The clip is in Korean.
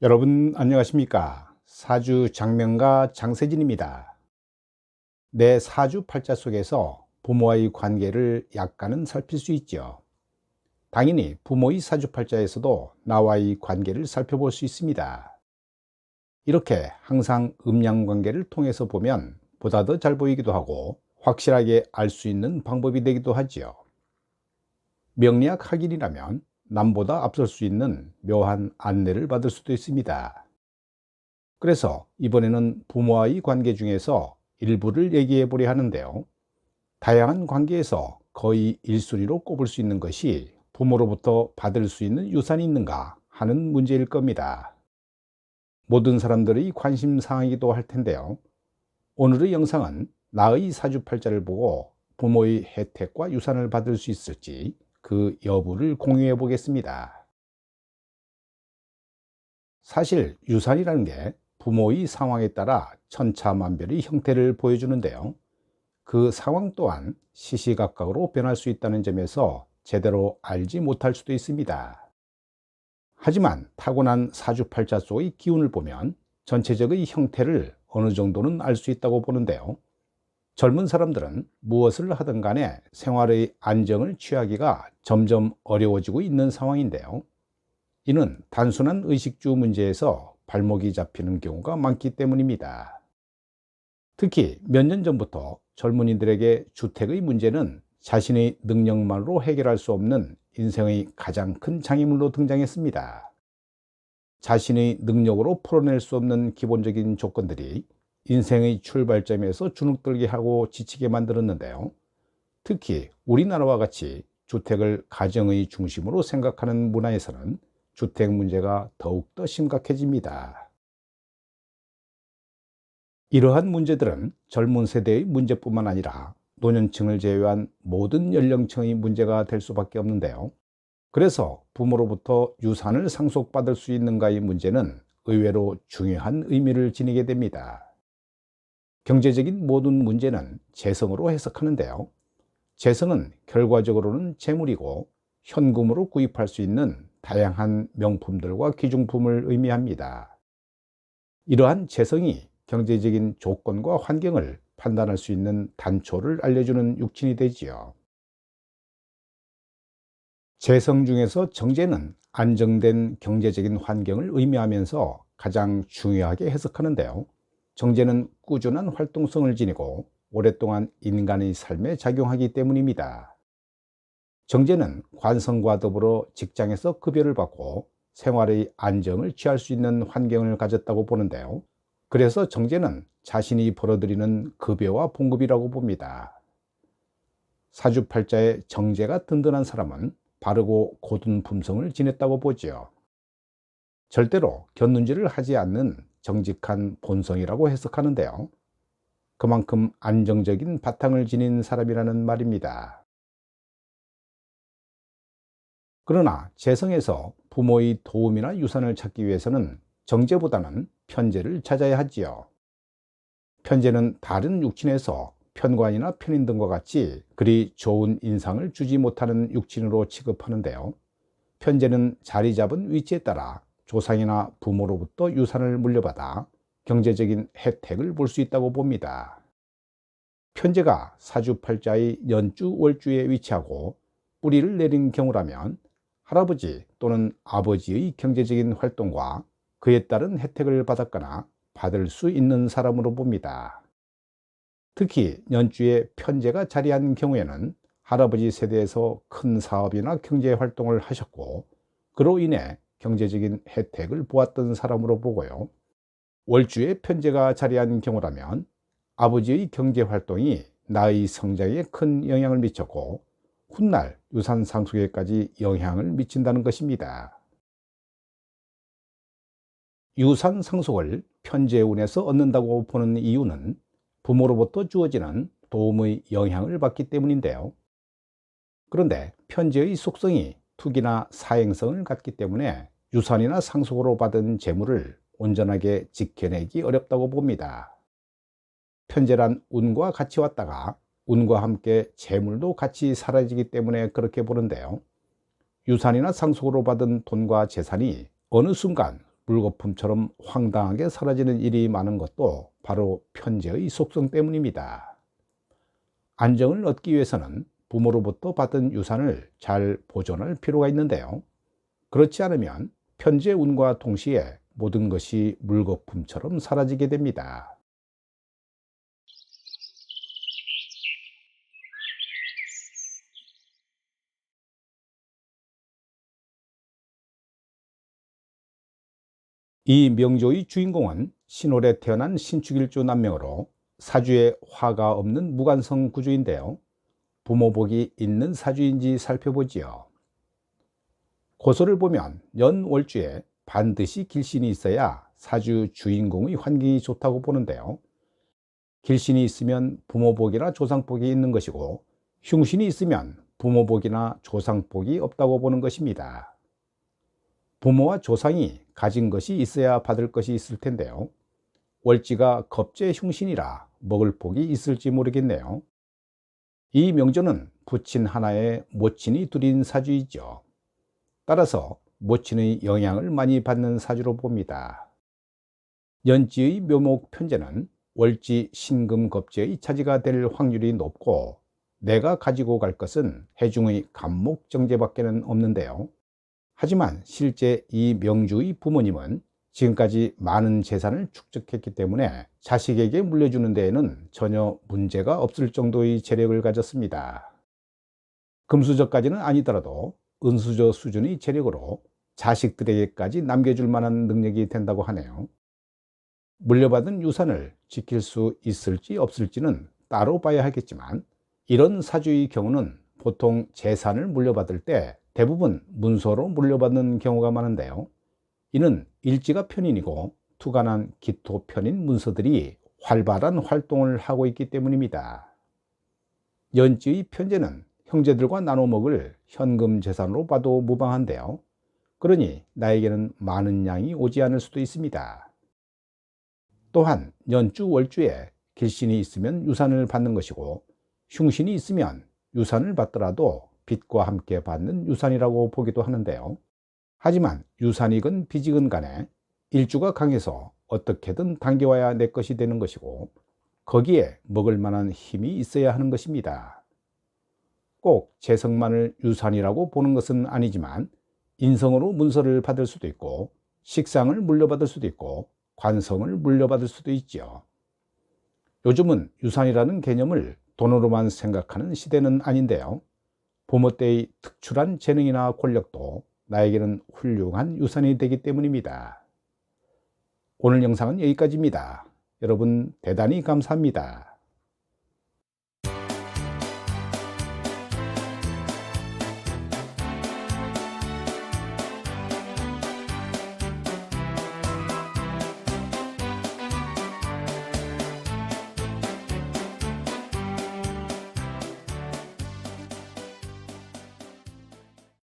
여러분 안녕하십니까? 사주 장명가 장세진입니다. 내 사주 팔자 속에서 부모와의 관계를 약간은 살필 수 있죠. 당연히 부모의 사주 팔자에서도 나와의 관계를 살펴볼 수 있습니다. 이렇게 항상 음양 관계를 통해서 보면 보다 더 잘 보이기도 하고 확실하게 알 수 있는 방법이 되기도 하지요. 명리학 학인이라면 남보다 앞설 수 있는 묘한 안내를 받을 수도 있습니다. 그래서 이번에는 부모와의 관계 중에서 일부를 얘기해 보려 하는데요. 다양한 관계에서 거의 1순위로 꼽을 수 있는 것이 부모로부터 받을 수 있는 유산이 있는가 하는 문제일 겁니다. 모든 사람들의 관심 사항이기도 할 텐데요. 오늘의 영상은 나의 사주팔자를 보고 부모의 혜택과 유산을 받을 수 있을지 그 여부를 공유해 보겠습니다. 사실 유산이라는 게 부모의 상황에 따라 천차만별의 형태를 보여주는데요. 그 상황 또한 시시각각으로 변할 수 있다는 점에서 제대로 알지 못할 수도 있습니다. 하지만 타고난 사주팔자 속의 기운을 보면 전체적의 형태를 어느 정도는 알 수 있다고 보는데요. 젊은 사람들은 무엇을 하든 간에 생활의 안정을 취하기가 점점 어려워지고 있는 상황인데요. 이는 단순한 의식주 문제에서 발목이 잡히는 경우가 많기 때문입니다. 특히 몇 년 전부터 젊은이들에게 주택의 문제는 자신의 능력만으로 해결할 수 없는 인생의 가장 큰 장애물로 등장했습니다. 자신의 능력으로 풀어낼 수 없는 기본적인 조건들이 인생의 출발점에서 주눅들게 하고 지치게 만들었는데요. 특히 우리나라와 같이 주택을 가정의 중심으로 생각하는 문화에서는 주택 문제가 더욱더 심각해집니다. 이러한 문제들은 젊은 세대의 문제뿐만 아니라 노년층을 제외한 모든 연령층의 문제가 될 수밖에 없는데요. 그래서 부모로부터 유산을 상속받을 수 있는가의 문제는 의외로 중요한 의미를 지니게 됩니다. 경제적인 모든 문제는 재성으로 해석하는데요. 재성은 결과적으로는 재물이고 현금으로 구입할 수 있는 다양한 명품들과 귀중품을 의미합니다. 이러한 재성이 경제적인 조건과 환경을 판단할 수 있는 단초를 알려주는 육친이 되지요. 재성 중에서 정제는 안정된 경제적인 환경을 의미하면서 가장 중요하게 해석하는데요. 정제는 꾸준한 활동성을 지니고 오랫동안 인간의 삶에 작용하기 때문입니다. 정제는 관성과 더불어 직장에서 급여를 받고 생활의 안정을 취할 수 있는 환경을 가졌다고 보는데요. 그래서 정제는 자신이 벌어들이는 급여와 봉급이라고 봅니다. 사주팔자의 정제가 든든한 사람은 바르고 고든 품성을 지녔다고 보지요. 절대로 곁눈질을 하지 않는 정직한 본성이라고 해석하는데요. 그만큼 안정적인 바탕을 지닌 사람이라는 말입니다. 그러나 재성에서 부모의 도움이나 유산을 찾기 위해서는 정제보다는 편제를 찾아야 하지요. 편제는 다른 육친에서 편관이나 편인 등과 같이 그리 좋은 인상을 주지 못하는 육친으로 취급하는데요. 편제는 자리 잡은 위치에 따라 조상이나 부모로부터 유산을 물려받아 경제적인 혜택을 볼 수 있다고 봅니다. 편제가 사주팔자의 연주 월주에 위치하고 뿌리를 내린 경우라면 할아버지 또는 아버지의 경제적인 활동과 그에 따른 혜택을 받았거나 받을 수 있는 사람으로 봅니다. 특히 연주에 편제가 자리한 경우에는 할아버지 세대에서 큰 사업이나 경제 활동을 하셨고 그로 인해 경제적인 혜택을 보았던 사람으로 보고요. 월주에 편제가 자리한 경우라면 아버지의 경제 활동이 나의 성장에 큰 영향을 미쳤고 훗날 유산 상속에까지 영향을 미친다는 것입니다. 유산 상속을 편제운에서 얻는다고 보는 이유는 부모로부터 주어지는 도움의 영향을 받기 때문인데요. 그런데 편제의 속성이 투기나 사행성을 갖기 때문에 유산이나 상속으로 받은 재물을 온전하게 지켜내기 어렵다고 봅니다. 편제란 운과 같이 왔다가 운과 함께 재물도 같이 사라지기 때문에 그렇게 보는데요. 유산이나 상속으로 받은 돈과 재산이 어느 순간 물거품처럼 황당하게 사라지는 일이 많은 것도 바로 편재의 속성 때문입니다. 안정을 얻기 위해서는 부모로부터 받은 유산을 잘 보존할 필요가 있는데요. 그렇지 않으면 편재 운과 동시에 모든 것이 물거품처럼 사라지게 됩니다. 이 명조의 주인공은 신월에 태어난 신축일주 남명으로 사주에 화가 없는 무관성 구주인데요. 부모복이 있는 사주인지 살펴보지요. 고서를 보면 연월주에 반드시 길신이 있어야 사주 주인공의 환경이 좋다고 보는데요. 길신이 있으면 부모복이나 조상복이 있는 것이고, 흉신이 있으면 부모복이나 조상복이 없다고 보는 것입니다. 부모와 조상이 가진 것이 있어야 받을 것이 있을 텐데요. 월지가 겁재 흉신이라 먹을 복이 있을지 모르겠네요. 이 명조는 부친 하나에 모친이 둘인 사주이죠. 따라서 모친의 영향을 많이 받는 사주로 봅니다. 연지의 묘목 편재는 월지 신금겁재의 차지가 될 확률이 높고, 내가 가지고 갈 것은 해중의 간목 정제밖에는 없는데요. 하지만 실제 이 명주의 부모님은 지금까지 많은 재산을 축적했기 때문에 자식에게 물려주는 데에는 전혀 문제가 없을 정도의 재력을 가졌습니다. 금수저까지는 아니더라도 은수저 수준의 재력으로 자식들에게까지 남겨줄 만한 능력이 된다고 하네요. 물려받은 유산을 지킬 수 있을지 없을지는 따로 봐야 하겠지만, 이런 사주의 경우는 보통 재산을 물려받을 때 대부분 문서로 물려받는 경우가 많은데요. 이는 일지가 편인이고 투간한 기토 편인 문서들이 활발한 활동을 하고 있기 때문입니다. 연지의 편재는 형제들과 나눠 먹을 현금 재산으로 봐도 무방한데요. 그러니 나에게는 많은 양이 오지 않을 수도 있습니다. 또한 연주 월주에 길신이 있으면 유산을 받는 것이고, 흉신이 있으면 유산을 받더라도 빚과 함께 받는 유산이라고 보기도 하는데요. 하지만 유산이건 빚이건 간에 일주가 강해서 어떻게든 당겨와야 내 것이 되는 것이고, 거기에 먹을 만한 힘이 있어야 하는 것입니다. 꼭 재성만을 유산이라고 보는 것은 아니지만, 인성으로 문서를 받을 수도 있고, 식상을 물려받을 수도 있고, 관성을 물려받을 수도 있지요. 요즘은 유산이라는 개념을 돈으로만 생각하는 시대는 아닌데요. 부모 때의 특출한 재능이나 권력도 나에게는 훌륭한 유산이 되기 때문입니다. 오늘 영상은 여기까지입니다. 여러분 대단히 감사합니다.